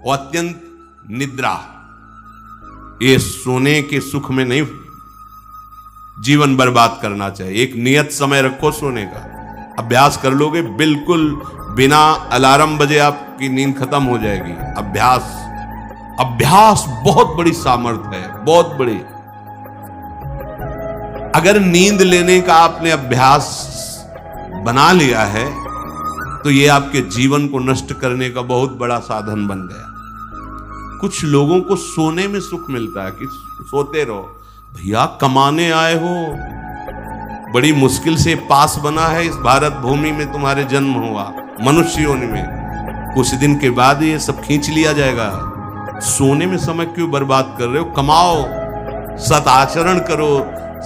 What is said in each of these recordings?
और अत्यंत निद्रा, ये सोने के सुख में नहीं जीवन बर्बाद करना चाहिए। एक नियत समय रखो सोने का, अभ्यास कर लोगे बिल्कुल बिना अलार्म बजे आपकी नींद खत्म हो जाएगी। अभ्यास बहुत बड़ी सामर्थ्य है, बहुत बड़ी। अगर नींद लेने का आपने अभ्यास बना लिया है तो ये आपके जीवन को नष्ट करने का बहुत बड़ा साधन बन गया। कुछ लोगों को सोने में सुख मिलता है कि सोते रहो। भैया कमाने आए हो, बड़ी मुश्किल से पास बना है इस भारत भूमि में तुम्हारे जन्म हुआ मनुष्य योनि में, कुछ दिन के बाद ये सब खींच लिया जाएगा। सोने में समय क्यों बर्बाद कर रहे हो? कमाओ, सत आचरण करो,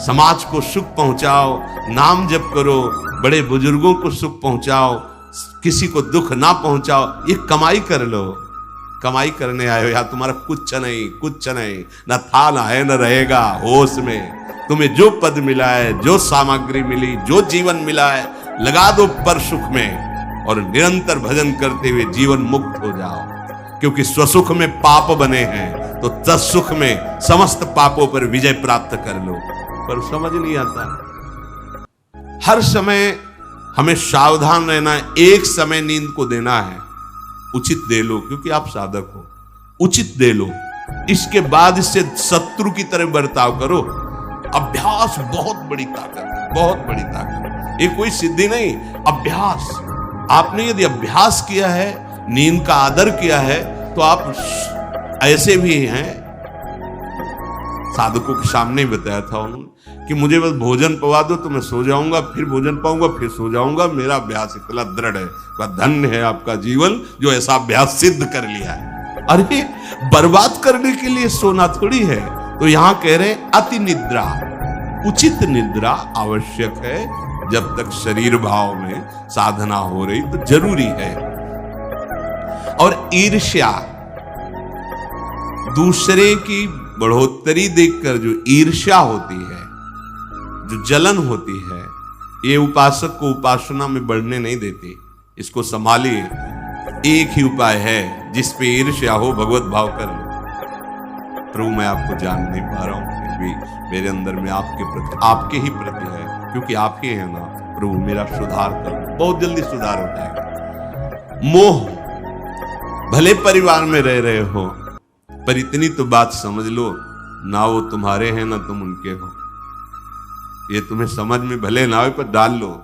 समाज को सुख पहुंचाओ, नाम जप करो, बड़े बुजुर्गों को सुख पहुंचाओ, किसी को दुख ना पहुंचाओ। ये कमाई कर लो। कमाई करने आए हो या तुम्हारा कुछ नहीं, न था ना है न रहेगा। होश में तुम्हें जो पद मिला है, जो सामग्री मिली, जो जीवन मिला है, लगा दो पर सुख में और निरंतर भजन करते हुए जीवन मुक्त हो जाओ। क्योंकि स्वसुख में पाप बने हैं तो तत्सुख में समस्त पापों पर विजय प्राप्त कर लो। पर समझ नहीं आता। हर समय हमें सावधान रहना है। एक समय नींद को देना है, उचित दे लो, क्योंकि आप साधक हो, उचित दे लो। इसके बाद इससे शत्रु की तरह बर्ताव करो। अभ्यास बहुत बड़ी ताकत है, बहुत बड़ी ताकत। ये कोई सिद्धि नहीं, अभ्यास। आपने यदि अभ्यास किया है, नींद का आदर किया है, तो आप ऐसे भी हैं। साधकों के सामने ही बताया था उन्होंने कि मुझे बस भोजन पवा दो तो मैं सो जाऊंगा, फिर भोजन पाऊंगा, फिर सो जाऊंगा। मेरा अभ्यास इतना दृढ़ है। वह धन्य है आपका जीवन जो ऐसा अभ्यास सिद्ध कर लिया है। अरे बर्बाद करने के लिए सोना थोड़ी है। तो यहां कह रहे अति निद्रा, उचित निद्रा आवश्यक है। जब तक शरीर भाव में साधना हो रही तो जरूरी है। और ईर्ष्या, दूसरे की बढ़ोतरी देखकर जो ईर्ष्या होती है, जो जलन होती है, ये उपासक को उपासना में बढ़ने नहीं देती। इसको संभालिए। एक ही उपाय है, जिस पे ईर्ष्या हो भगवत भाव कर लो। प्रभु मैं आपको जान नहीं पा रहा हूं, फिर भी मेरे अंदर में आपके प्रति, आपके ही प्रति है, क्योंकि आप ही है ना। प्रभु मेरा सुधार करो, बहुत जल्दी सुधार हो जाएगा। मोह, भले परिवार में रह रहे हो, पर इतनी तो बात समझ लो, ना वो तुम्हारे हैं ना तुम उनके हो। ये तुम्हें समझ में भले ना हो, पर डाल लो।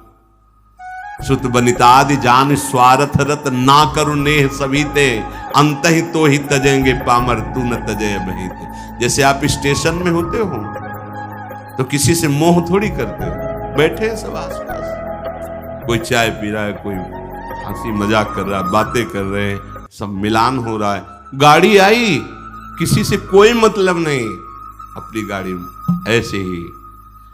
सुत बनितादि जान स्वार्थ रत, ना करो नेह सभी ते, अंत ही तो ही तजेंगे पामर, तू न तजे बहिते। जैसे आप स्टेशन में होते हो तो किसी से मोह थोड़ी करते हो। बैठे हैं सब आस पास, कोई चाय पी रहा है, कोई हंसी मजाक कर रहा है, बातें कर रहे हैं, सब मिलान हो रहा है। गाड़ी आई, किसी से कोई मतलब नहीं, अपनी गाड़ी में ऐसे ही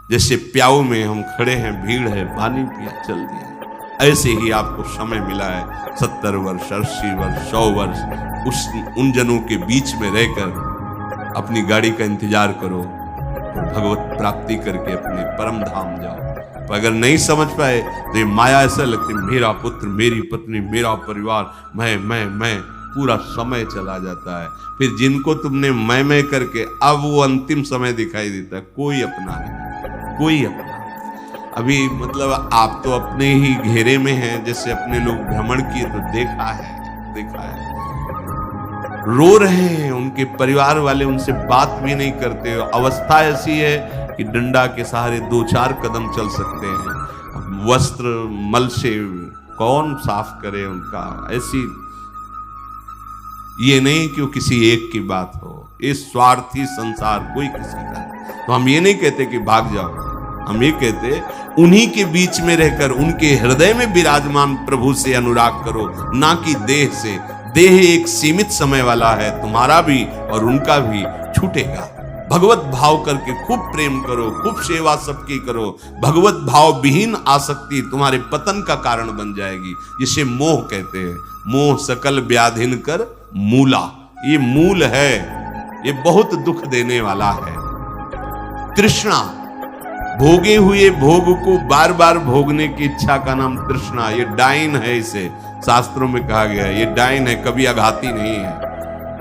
जैसे प्याऊ में हम खड़े हैं, भीड़ है, पानी पिया, चल दिया। ऐसे ही आपको समय मिला है 70 वर्ष, 80 वर्ष, 100 वर्ष, उन जनों के बीच में रहकर अपनी गाड़ी का इंतजार करो और भगवत प्राप्ति करके अपने परम धाम जाओ। तो अगर नहीं समझ पाए तो ये माया ऐसा लगती, मेरा पुत्र, मेरी पत्नी, मेरा परिवार, मैं, पूरा समय चला जाता है। फिर जिनको तुमने मैं करके अब वो अंतिम समय दिखाई देता है, कोई अपना नहीं, कोई अपना। अभी मतलब आप तो अपने ही घेरे में हैं, जैसे अपने लोग भ्रमण किए तो देखा है। रो रहे हैं, उनके परिवार वाले उनसे बात भी नहीं करते। अवस्था ऐसी है कि डंडा के सहारे 2-4 कदम चल सकते हैं। वस्त्र मल से कौन साफ करे उनका। ऐसी, ये नहीं कि वो किसी एक की बात हो, ये स्वार्थी संसार कोई किसी का। तो हम ये नहीं कहते कि भाग जाओ, हम ये कहते उन्हीं के बीच में रहकर उनके हृदय में विराजमान प्रभु से अनुराग करो, ना कि देह से। देह एक सीमित समय वाला है, तुम्हारा भी और उनका भी छूटेगा। भगवत भाव करके खूब प्रेम करो, खूब सेवा सबकी करो। भगवत भाव विहीन आसक्ति तुम्हारे पतन का कारण बन जाएगी, जिसे मोह कहते हैं। मोह सकल व्याधिन कर मूला, ये मूल है, ये बहुत दुख देने वाला है। तृष्णा, भोगे हुए भोग को बार बार भोगने की इच्छा का नाम तृष्णा। ये डाइन है, इसे शास्त्रों में कहा गया है, ये डाइन है, कभी आघाती नहीं है।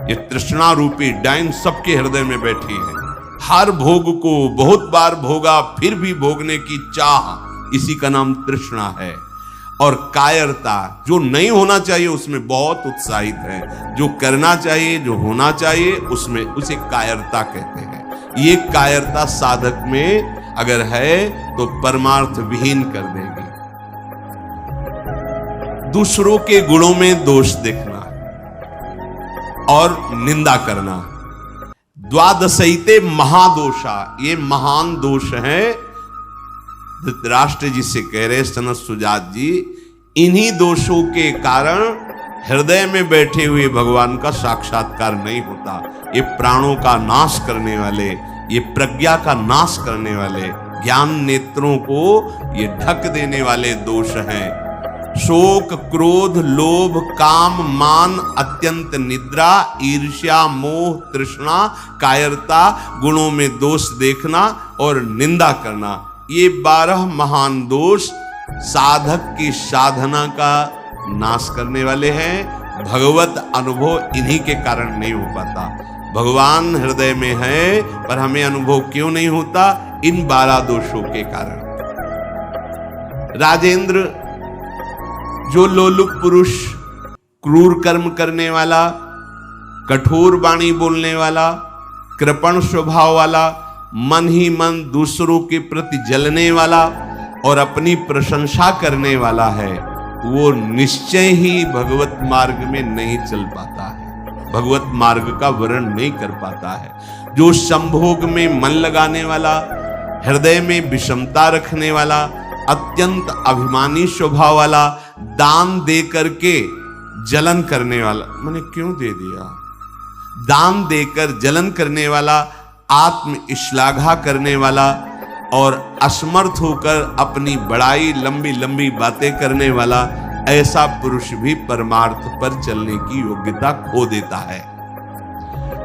ये तृष्णा रूपी डाइन सबके हृदय में बैठी है। हर भोग को बहुत बार भोगा फिर भी भोगने की चाह, इसी का नाम तृष्णा है। और कायरता, जो नहीं होना चाहिए उसमें बहुत उत्साहित है, जो करना चाहिए, जो होना चाहिए उसमें, उसे कायरता कहते हैं। ये कायरता साधक में अगर है तो परमार्थ विहीन कर देगी। दूसरों के गुणों में दोष देखना और निंदा करना, द्वादशैते महादोषा, ये महान दोष है। धृतराष्ट्र जी से कह रहे सनत सुजात जी, इन्हीं दोषों के कारण हृदय में बैठे हुए भगवान का साक्षात्कार नहीं होता। ये प्राणों का नाश करने वाले, ये प्रज्ञा का नाश करने वाले, ज्ञान नेत्रों को ये ढक देने वाले दोष हैं। शोक, क्रोध, लोभ, काम, मान, अत्यंत निद्रा, ईर्ष्या, मोह, तृष्णा, कायरता, गुणों में दोष देखना और निंदा करना, ये 12 महान दोष साधक की साधना का नाश करने वाले हैं। भगवत अनुभव इन्हीं के कारण नहीं हो पाता। भगवान हृदय में है पर हमें अनुभव क्यों नहीं होता? इन 12 दोषों के कारण। राजेंद्र, जो लोलुप पुरुष, क्रूर कर्म करने वाला, कठोर वाणी बोलने वाला, कृपण स्वभाव वाला, मन ही मन दूसरों के प्रति जलने वाला और अपनी प्रशंसा करने वाला है, वो निश्चय ही भगवत मार्ग में नहीं चल पाता है, भगवत मार्ग का वर्ण नहीं कर पाता है। जो संभोग में मन लगाने वाला, हृदय में विषमता रखने वाला, अत्यंत अभिमानी स्वभाव वाला, दान दे करके जलन करने वाला, मैंने क्यों दे दिया, दान देकर जलन करने वाला, आत्म श्लाघा करने वाला और असमर्थ होकर अपनी बड़ाई, लंबी लंबी बातें करने वाला, ऐसा पुरुष भी परमार्थ पर चलने की योग्यता खो देता है।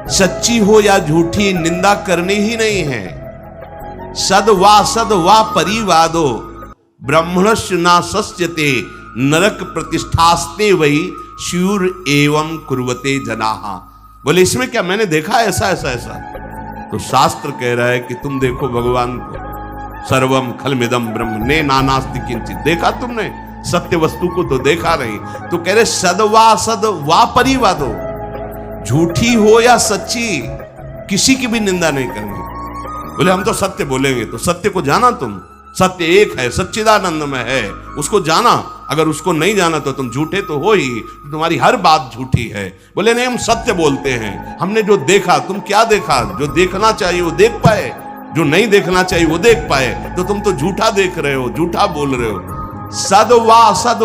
सच्ची हो या झूठी, निंदा करनी ही नहीं है। सद वा परिवादो ब्रह्मणस्य ना सस्यते नरक प्रतिष्ठास्ते वही शूर एवं कुर्वते जनाहा। बोले इसमें क्या, मैंने देखा ऐसा ऐसा ऐसा, तो शास्त्र कह रहा है कि तुम देखो भगवान को, सर्वम खलमिदम ब्रह्म ने नानास्ति किंचित, देखा तुमने, सत्य वस्तु को तो देखा नहीं। तो कह रहे सद वा परिवादो, झूठी हो या सच्ची, किसी की भी निंदा नहीं करनी। बोले हम तो सत्य बोलेंगे, तो सत्य को जाना तुम, सत्य एक है, सच्चिदानंद में है, उसको जाना। अगर उसको नहीं जाना तो तुम झूठे तो हो ही, तुम्हारी हर बात झूठी है। बोले नहीं हम सत्य बोलते हैं, हमने जो देखा, तुम क्या देखा? जो देखना चाहिए वो देख पाए, जो नहीं देखना चाहिए वो देख पाए, तो तुम तो झूठा देख रहे हो, झूठा बोल रहे हो। सद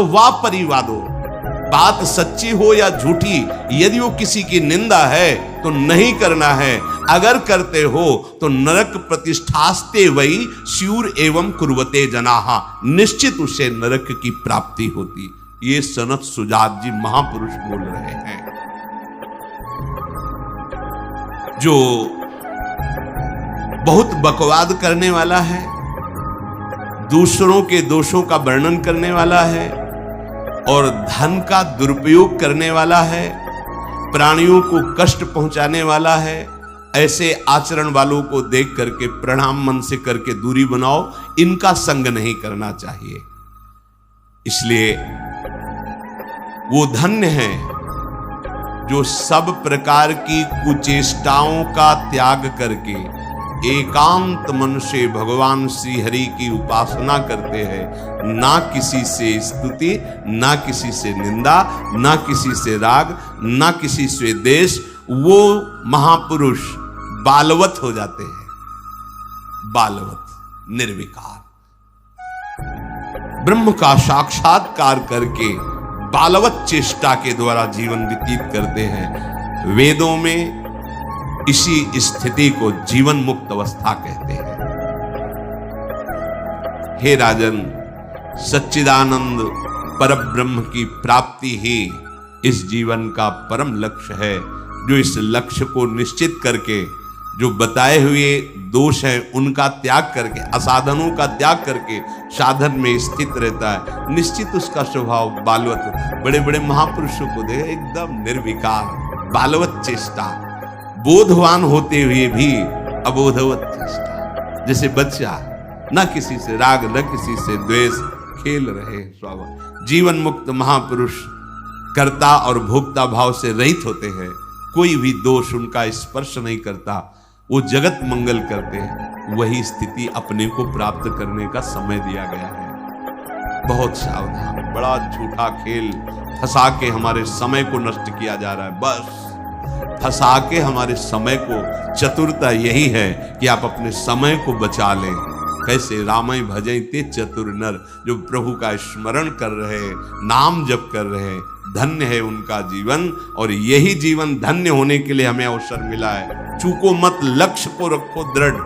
वा परिवादो, बात सच्ची हो या झूठी, यदि वो किसी की निंदा है तो नहीं करना है, अगर करते हो तो नरक प्रतिष्ठास्ते वही शूर एवं कुर्वते जनाहा, निश्चित उसे नरक की प्राप्ति होती। ये सनत सुजात जी महापुरुष बोल रहे हैं। जो बहुत बकवाद करने वाला है, दूसरों के दोषों का वर्णन करने वाला है और धन का दुरुपयोग करने वाला है, प्राणियों को कष्ट पहुंचाने वाला है, ऐसे आचरण वालों को देख करके प्रणाम मन से करके दूरी बनाओ, इनका संग नहीं करना चाहिए। इसलिए वो धन्य है जो सब प्रकार की कुचेष्टाओं का त्याग करके एकांत मन से भगवान श्री हरि की उपासना करते हैं। ना किसी से स्तुति, ना किसी से निंदा, ना किसी से राग, ना किसी से द्वेष। वो महापुरुष बालवत हो जाते हैं, बालवत, निर्विकार, ब्रह्म का साक्षात्कार करके बालवत चेष्टा के द्वारा जीवन व्यतीत करते हैं। वेदों में इसी स्थिति को जीवन मुक्त अवस्था कहते हैं। हे राजन, सच्चिदानंद परब्रह्म की प्राप्ति ही इस जीवन का परम लक्ष्य है। जो इस लक्ष्य को निश्चित करके, जो बताए हुए दोष हैं उनका त्याग करके, असाधनों का त्याग करके साधन में स्थित रहता है, निश्चित उसका स्वभाव बालवत। बड़े बड़े महापुरुषों को देख, एकदम निर्विकार, बालवत चेष्टा, बोधवान होते हुए भी अबोधवत चेष्टा। जैसे बच्चा न किसी से राग न किसी से द्वेष, खेल रहे स्वाभाविक। जीवन मुक्त महापुरुष कर्ता और भोक्ता भाव से रहित होते हैं, कोई भी दोष उनका स्पर्श नहीं करता, वो जगत मंगल करते हैं। वही स्थिति अपने को प्राप्त करने का समय दिया गया है। बहुत सावधान, बड़ा झूठा खेल फंसा के हमारे समय को नष्ट किया जा रहा है। बस फंसा के हमारे समय को, चतुरता यही है कि आप अपने समय को बचा लें। कैसे? रामय भजय ते चतुर नर, जो प्रभु का स्मरण कर रहे, नाम जप कर रहे, धन्य है उनका जीवन। और यही जीवन धन्य होने के लिए हमें अवसर मिला है। चूको मत, लक्ष्य को रखो दृढ़।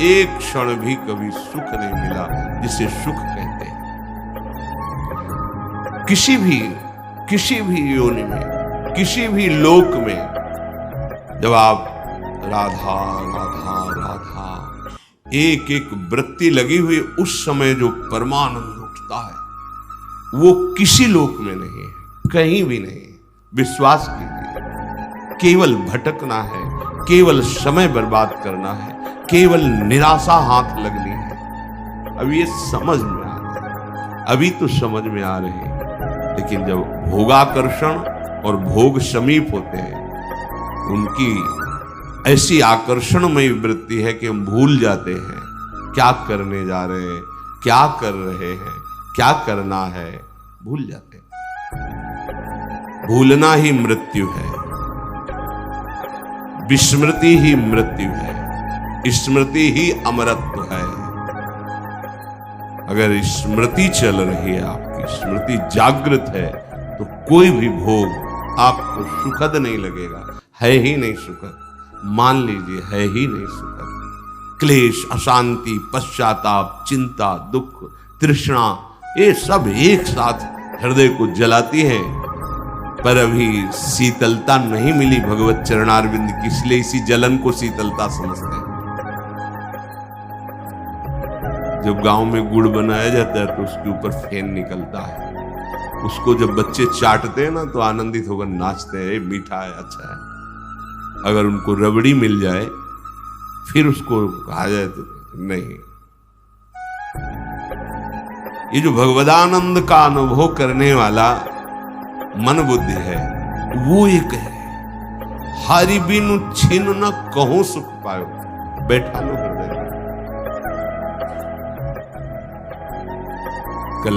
एक क्षण भी कभी सुख नहीं मिला जिसे सुख कहते हैं। किसी भी योनि में, किसी भी लोक में जब आप राधा राधा राधा एक एक वृत्ति लगी हुई, उस समय जो परमानंद उठता है वो किसी लोक में नहीं है, कहीं भी नहीं। विश्वास कीजिए, केवल भटकना है, केवल समय बर्बाद करना है, केवल निराशा हाथ लगनी है। अब ये समझ में आ रहा है, अभी तो समझ में आ रहे हैं, लेकिन जब भोगाकर्षण और भोग समीप होते हैं, उनकी ऐसी आकर्षणमयी वृत्ति है कि हम भूल जाते हैं क्या करने जा रहे हैं, क्या कर रहे हैं, क्या करना है, भूल जाते हैं। भूलना ही मृत्यु है, विस्मृति ही मृत्यु है, स्मृति ही अमरत्व है। अगर स्मृति चल रही है, आपकी स्मृति जागृत है, तो कोई भी भोग आपको सुखद नहीं लगेगा, है ही नहीं सुखद। मान लीजिए है ही नहीं सुखद। क्लेश, अशांति, पश्चाताप, चिंता, दुख, तृष्णा, ये सब एक साथ हृदय को जलाती है। पर अभी शीतलता नहीं मिली भगवत चरणारविंद की, इसलिए इसी जलन को शीतलता समझते हैं। जब गांव में गुड़ बनाया जाता है तो उसके ऊपर फेन निकलता है, उसको जब बच्चे चाटते हैं ना तो आनंदित होकर नाचते हैं, मीठा है, अच्छा है। अगर उनको रबड़ी मिल जाए फिर उसको कहा जाए तो नहीं। ये जो भगवदानंद का अनुभव करने वाला मन बुद्धि है, वो एक है। हरि बिनु छिन न कहो सुख पायो, बैठा लो हृदय में। कल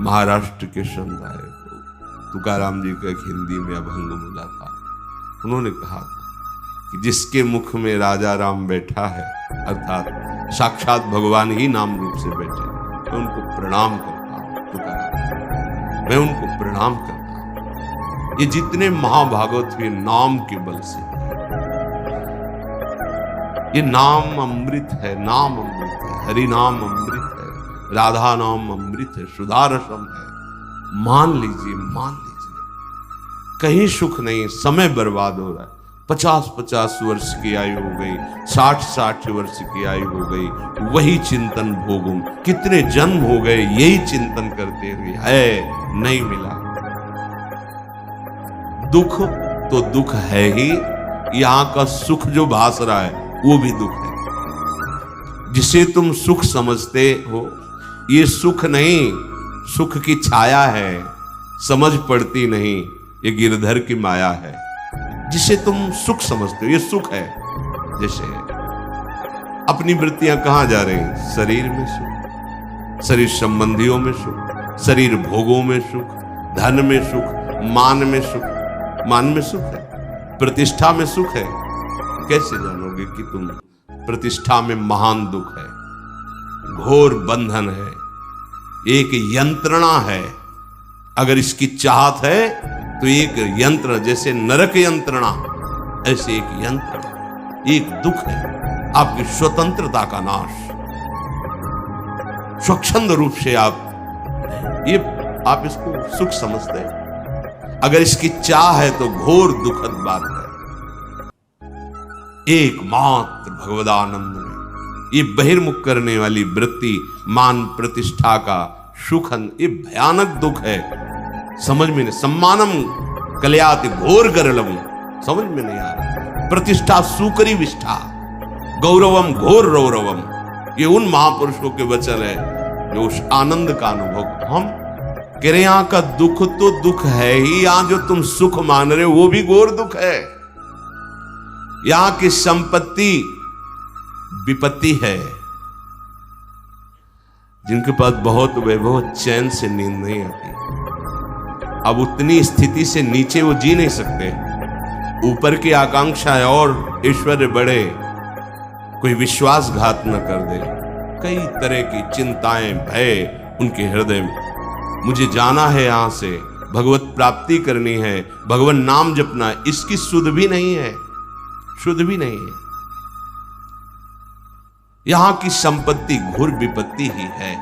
महाराष्ट्र के संत आए, तुकाराम जी का एक हिंदी में अभंग बोला था। उन्होंने कहा कि जिसके मुख में राजा राम बैठा है, अर्थात साक्षात भगवान ही नाम रूप से बैठे, मैं उनको प्रणाम करता हूं। तुकाराम, मैं उनको प्रणाम करता हूं। ये जितने महाभागवत हुए नाम के बल से, ये नाम अमृत है, नाम अमृत है, हरि नाम अमृत है, राधा नाम अमृत है, सुधारसम है। मान लीजिए, मान लीजिए, कहीं सुख नहीं, समय बर्बाद हो रहा है। 50-50 वर्ष की आयु हो गई, 60-60 वर्ष की आयु हो गई, वही चिंतन भोगुम। कितने जन्म हो गए यही चिंतन करते हुए, है नहीं मिला। दुख तो दुख है ही, यहां का सुख जो भास रहा है वो भी दुख है। जिसे तुम सुख समझते हो, ये सुख नहीं, सुख की छाया है, समझ पड़ती नहीं, ये गिरधर की माया है। जिसे तुम सुख समझते हो ये सुख है। जैसे अपनी वृत्तियां कहां जा रही हैं? शरीर में सुख, शरीर संबंधियों में सुख, शरीर भोगों में सुख, धन में सुख, मान में सुख। मान में सुख है, प्रतिष्ठा में सुख है। कैसे जानोगे कि तुम प्रतिष्ठा में महान दुख है, घोर बंधन है, एक यंत्रणा है। अगर इसकी चाहत है तो एक यंत्र, जैसे नरक यंत्रणा, ऐसे एक यंत्र, एक दुख है, आपकी स्वतंत्रता का नाश। स्वच्छंद रूप से आप इसको सुख समझते हैं। अगर इसकी चाह है तो घोर दुखद बात है। एकमात्र भगवदानंद में ये बहिर्मुख करने वाली वृत्ति, मान प्रतिष्ठा का सुख, ये भयानक दुख है। समझ में नहीं। सम्मानम कल्याति घोर गरलम, समझ में नहीं आ रहा। प्रतिष्ठा सुकरी विष्ठा, गौरवम घोर रौरवम, ये उन महापुरुषों के वचन है जो उस आनंद का अनुभव। हम कह रहे यहां का दुख तो दुख है ही, यहां जो तुम सुख मान रहे हो वो भी घोर दुख है। यहां की संपत्ति विपत्ति है। जिनके पास बहुत वैभव, चैन से नींद नहीं आती। अब उतनी स्थिति से नीचे वो जी नहीं सकते। ऊपर की आकांक्षा है और ऐश्वर्य बढ़े, कोई विश्वासघात न कर दे। कई तरह की चिंताएं, भय उनके हृदय में। मुझे जाना है यहां से, भगवत प्राप्ति करनी है, भगवान नाम जपना है, इसकी सुध भी नहीं है, शुद्ध भी नहीं है। यहां की संपत्ति घोर विपत्ति ही है।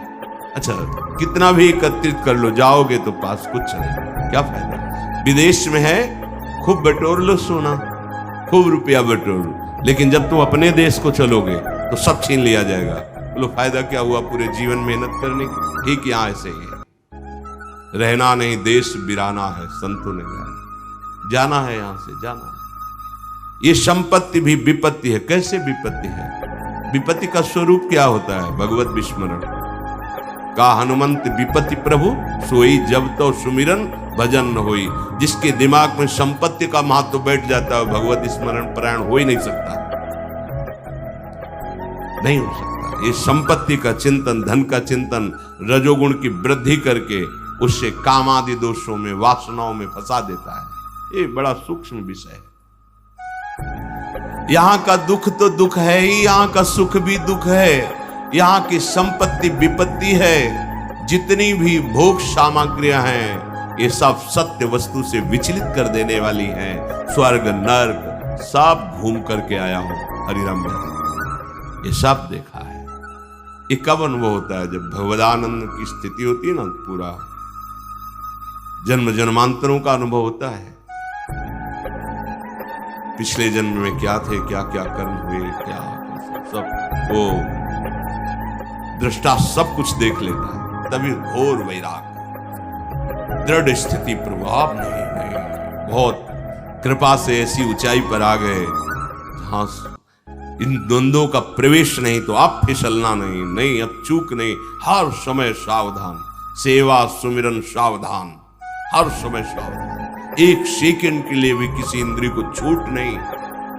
अच्छा, कितना भी एकत्रित कर लो, जाओगे तो पास कुछ नहीं, क्या फायदा। विदेश में है, खूब बटोर लो सोना, खूब रुपया बटोर लो, लेकिन जब तुम अपने देश को चलोगे तो सब छीन लिया जाएगा। बोलो फायदा क्या हुआ पूरे जीवन मेहनत करने की। ठीक यहां ऐसे ही है, रहना नहीं देश बिराना है, संतों ने कहा। जाना है यहां से, जाना है। ये संपत्ति भी विपत्ति है। कैसे विपत्ति है? विपत्ति का स्वरूप क्या होता है? भगवत विस्मरण का हनुमंत विपत्ति प्रभु सोई, जब तो सुमिरन भजन न होई। जिसके दिमाग में संपत्ति का महत्व बैठ जाता है, भगवत स्मरण परायण हो ही नहीं सकता, नहीं हो सकता। ये संपत्ति का चिंतन, धन का चिंतन रजोगुण की वृद्धि करके उससे काम आदि दोषों में, वासनाओं में फंसा देता है। ये बड़ा सूक्ष्म विषय है। यहां का दुख तो दुख है ही, यहां का सुख भी दुख है। यहां की संपत्ति विपत्ति है। जितनी भी भोग सामग्रियां हैं, ये सब सत्य वस्तु से विचलित कर देने वाली हैं। स्वर्ग नर्क सब घूम करके आया हूं हरिराम जी, ये सब देखा है। ये कब अनुभव होता है? जब भगवदानंद की स्थिति होती है ना, पूरा जन्म जन्मांतरों का अनुभव होता है। पिछले जन्म में क्या थे, क्या क्या कर्म हुए, क्या सब वो दृष्टा सब कुछ देख लेता है। तभी घोर वैराग, दृढ़ स्थिति, प्रभाव नहीं, बहुत कृपा से ऐसी ऊंचाई पर आ गए जहां इन द्वंद्वों का प्रवेश नहीं, तो अब फिसलना नहीं, अब चूक नहीं, हर समय सावधान, सेवा सुमिरन सावधान, हर समय सावधान। एक सेकंड के लिए भी किसी इंद्रिय को छूट नहीं,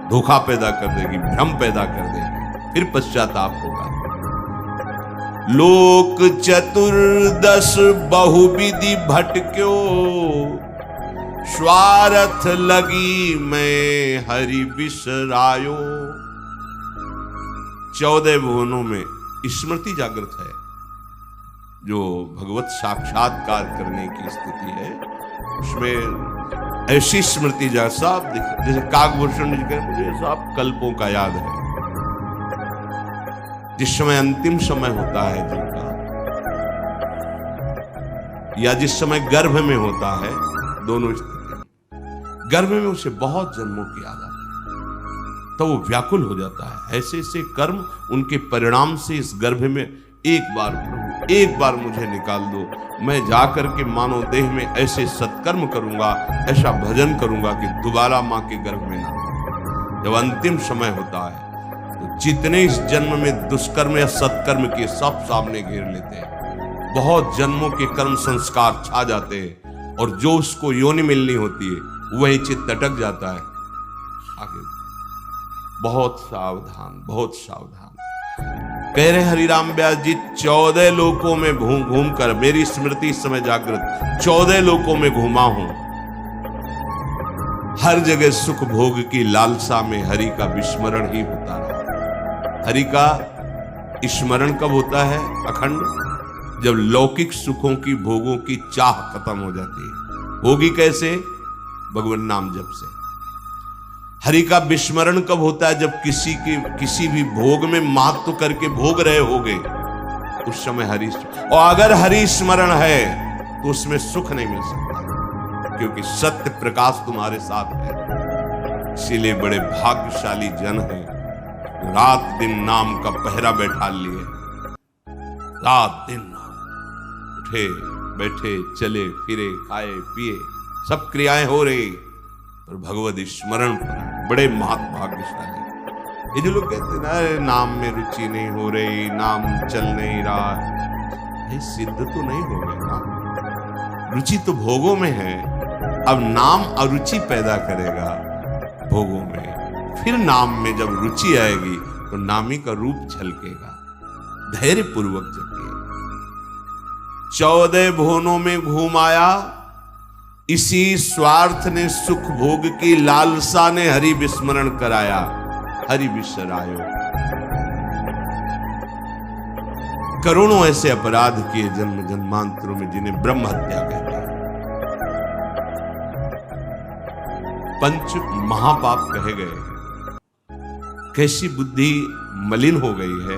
धोखा पैदा कर देगी, भ्रम पैदा कर देगी, फिर पश्चाताप होगा। लोक चतुर्दश बहुविधि भटक्यो, स्वार्थ लगी मैं हरि बिसरायो। 14 भुवनों में स्मृति जागृत है, जो भगवत साक्षात्कार करने की स्थिति है। उसमें ऐसी स्मृति जैसा जैसे काकभूषण जी कह, मुझे सब कल्पों का याद है। जिस समय अंतिम समय होता है जिनका, या जिस समय गर्भ में होता है, दोनों स्थिति। गर्भ में उसे बहुत जन्मों की याद आती है, तो वो व्याकुल हो जाता है। ऐसे ऐसे कर्म उनके परिणाम से इस गर्भ में, एक बार प्रभु, एक बार मुझे निकाल दो, मैं जाकर के मानव देह में ऐसे सत्कर्म करूंगा, ऐसा भजन करूंगा कि दोबारा मां के गर्भ में ना। जब अंतिम समय होता है तो जितने इस जन्म में दुष्कर्म या सत्कर्म के सब सामने घेर लेते हैं। बहुत जन्मों के कर्म संस्कार छा जाते हैं, और जो उसको योनि मिलनी होती है वही चित्त अटक जाता है। आगे बहुत सावधान, बहुत सावधान। कह रहे हरिराम व्यास जी, 14 लोकों में घूम कर, मेरी स्मृति इस समय जागृत, 14 लोकों में घूमा हूं। हर जगह सुख भोग की लालसा में हरि का विस्मरण ही होता रहा। हरि का स्मरण कब होता है? अखंड, जब लौकिक सुखों की, भोगों की चाह खत्म हो जाती है। होगी कैसे? भगवान नाम जप से। हरि का विस्मरण कब होता है? जब किसी भी भोग में महत्व करके भोग रहे होगे, उस समय हरि, और अगर हरि स्मरण है तो उसमें सुख नहीं मिल सकता, क्योंकि सत्य प्रकाश तुम्हारे साथ है। इसीलिए बड़े भाग्यशाली जन हैं, रात दिन नाम का पहरा बैठा लिए। रात दिन उठे बैठे, चले फिरे, खाए पिए, सब क्रियाएं हो रही, पर भगवत स्मरण पर बड़े महाभाग्यशाली। ये जो लोग कहते हैं ना, अरे नाम में रुचि नहीं हो रही, नाम चल नहीं रहा, ये सिद्ध तो नहीं हो गया ना। रुचि तो भोगों में है, अब नाम अरुचि पैदा करेगा भोगों में, फिर नाम में जब रुचि आएगी तो नामी का रूप झलकेगा। धैर्य पूर्वक जपिए। 14 भुवनों में घूम आया, इसी स्वार्थ ने सुख भोग की लालसा ने हरि विस्मरण कराया। हरि विसरायो। करोड़ों ऐसे अपराध किए जन्म जन्मांतरों में, जिन्हें ब्रह्म हत्या कहते हैं, पंच महापाप कहे गए हैं। कैसी बुद्धि मलिन हो गई है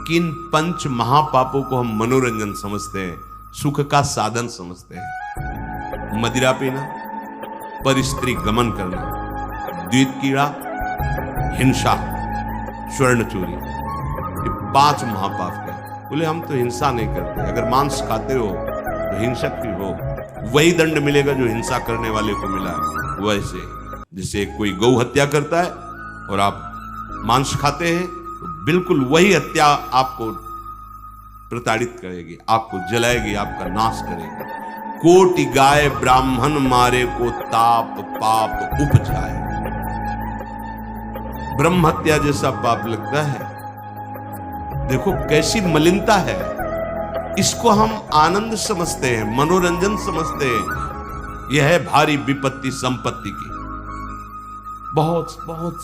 कि इन पंच महापापों को हम मनोरंजन समझते हैं, सुख का साधन समझते हैं। मदिरा पीना, पर स्त्री गमन करना, द्वित कीड़ा, हिंसा, स्वर्ण चोरी, ये 5 महापाप है। बोले हम तो हिंसा नहीं करते, अगर मांस खाते हो तो हिंसक भी हो, वही दंड मिलेगा जो हिंसा करने वाले को मिला है। वैसे जैसे कोई गौ हत्या करता है और आप मांस खाते हैं, तो बिल्कुल वही हत्या आपको प्रताड़ित करेगी, आपको जलाएगी, आपका नाश करेगी। कोटि गाय ब्राह्मण मारे को ताप पाप उपजाए। ब्रह्म हत्या जैसा पाप लगता है। देखो कैसी मलिनता है। इसको हम आनंद समझते हैं, मनोरंजन समझते हैं। यह है भारी विपत्ति संपत्ति की। बहुत बहुत